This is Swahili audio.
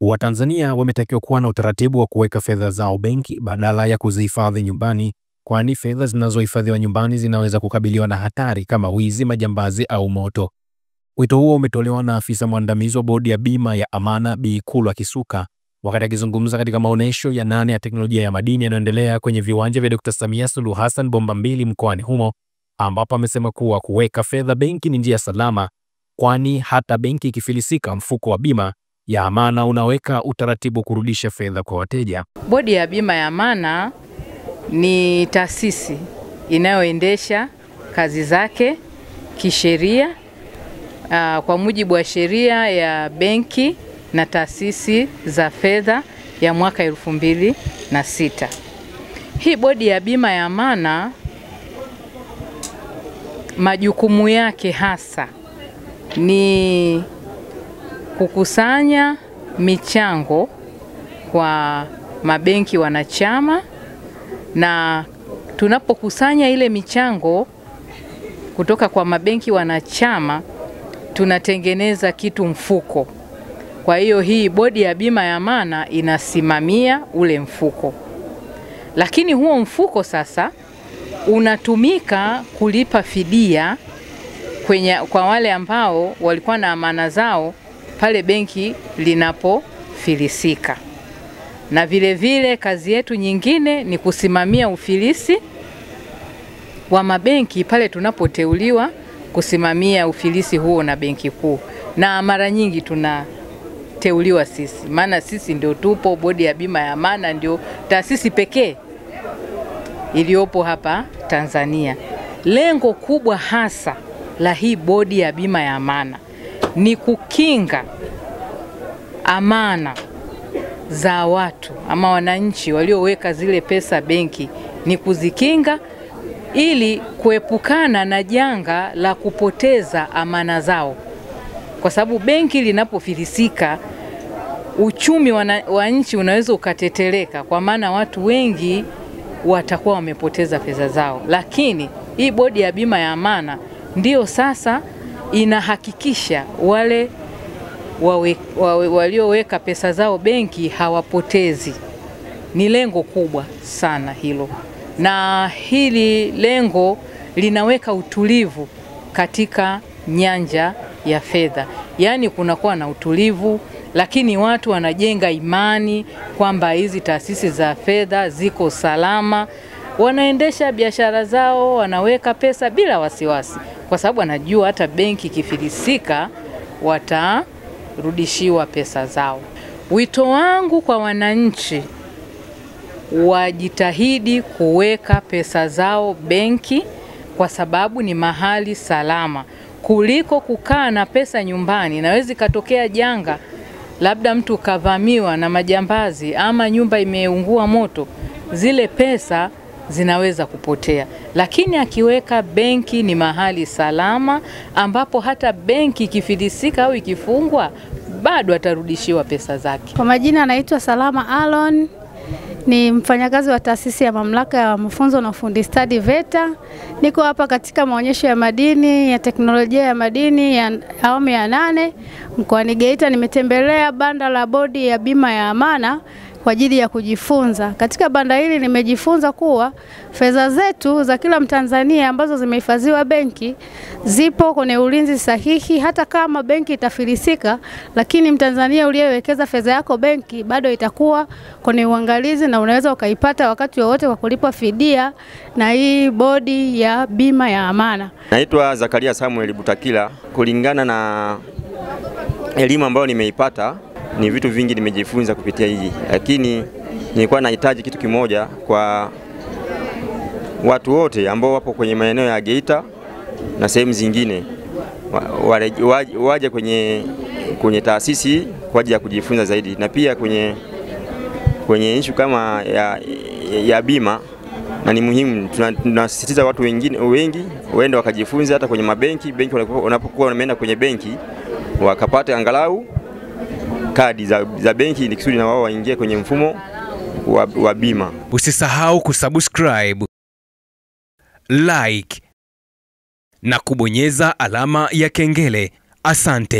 Watanzania wametakiwa kuwa na utaratibu wa kuweka fedha zao benki badala ya kuzihifadhi nyumbani, kwani fedha zinazohifadhiwa nyumbani zinaweza kukabiliwa na hatari kama wizi, majambazi au moto. Wito huo umetolewa na afisa mwandamizi wa Bodi ya Bima ya Amana Bi Kulwa Kisuka wakati akizungumza katika maonesho ya 8 ya teknolojia ya madini yanayoendelea kwenye viwanja vya Dr. Samia Suluhu Hassan Bomba Mbili mkoani humo, ambapo amesema kuwa kuweka fedha benki ni njia salama, kwani hata benki ikifilisika, mfuko wa bima ya amana unaweka utaratibu kurudisha fedha kwa wateja. Bodi ya Bima ya Amana ni taasisi inayoendesha kazi zake kisheria kwa mujibu wa sheria ya benki na taasisi za fedha ya mwaka 2006. Hii Bodi ya Bima ya Amana majukumu yake hasa ni kukusanya michango kwa mabenki wanachama, na tunapokusanya ile michango kutoka kwa mabenki wanachama tunatengeneza kitu mfuko. Kwa hiyo hii Bodi ya Bima ya Amana inasimamia ule mfuko, lakini huo mfuko sasa unatumika kulipa fidia kwa wale ambao walikuwa na amana zao pale benki linapofilisika. Na vile vile kazi yetu nyingine ni kusimamia ufilisi wa mabenki pale tunapoteuliwa kusimamia ufilisi huo na Benki Kuu. Na mara nyingi tunateuliwa sisi, maana sisi ndio tupo. Bodi ya Bima ya Amana ndio taasisi pekee iliyopo hapa Tanzania. Lengo kubwa hasa la hii Bodi ya Bima ya Amana ni kukinga amana za watu ama wananchi walioweka zile pesa benki, ni kuzikinga ili kuepukana na janga la kupoteza amana zao. Kwa sababu benki linapofilisika, uchumi wa nchi unaweza ukateteleka, kwa maana watu wengi watakuwa wamepoteza pesa zao. Lakini hii Bodi ya Bima ya Amana ndio sasa inahakikisha wale walioweka pesa zao benki hawapotezi. Ni lengo kubwa sana hilo, na hili lengo linaweka utulivu katika nyanja ya fedha. Yaani kunakuwa na utulivu, lakini watu wanajenga imani kwamba hizi taasisi za fedha ziko salama, wanaendesha biashara zao, wanaweka pesa bila wasiwasi, kwa sababu wanajua hata benki ikifilisika watarudishiwa pesa zao. Wito wangu kwa wananchi, wajitahidi kuweka pesa zao benki, kwa sababu ni mahali salama kuliko kukaa na pesa nyumbani. Inaweza katokea janga, labda mtu kavamiwa na majambazi ama nyumba imeungua moto, zile pesa zinaweza kupotea. Lakini akiweka benki ni mahali salama, ambapo hata benki ikifilisika au ikifungwa bado atarudishiwa pesa zake. Kwa majina anaitwa Salama Alon, ni mfanyakazi wa taasisi ya Mamlaka ya Mafunzo na Ufundi Stadi VETA. Niko hapa katika maonyesho ya madini ya teknolojia ya madini ya awamu ya 8 mkoani Geita. Nimetembelea banda la Bodi ya Bima ya Amana kwa ajili ya kujifunza. Katika banda hili nimejifunza kuwa fedha zetu za kila Mtanzania ambazo zimehifadhiwa benki zipo kwenye ulinzi sahihi. Hata kama benki itafilisika, lakini Mtanzania uliyewekeza fedha yako benki bado itakuwa kwenye uangalizi na unaweza ukaipata wakati wowote kwa kulipa fidia na hii Bodi ya Bima ya Amana. Naitwa Zakaria Samuel Butakila. Kulingana na elimu ambayo nimeipata, ni vitu vingi nimejifunza kupitia hii, lakini nilikuwa nahitaji kitu kimoja kwa watu wote ambao wapo kwenye maeneo ya Geita na sehemu zingine, waje kwenye taasisi kwa ajili ya kujifunza zaidi, na pia kwenye issue kama ya bima, na ni muhimu. Tunasisitiza watu wengi waende wakajifunze hata kwenye mabenki. Benki wanapokuwa wameenda kwenye benki wakapata angalau kadi za benki, ili kusudi na wao waingie kwenye mfumo wa bima. Usisahau kusubscribe, like na kubonyeza alama ya kengele. Asante.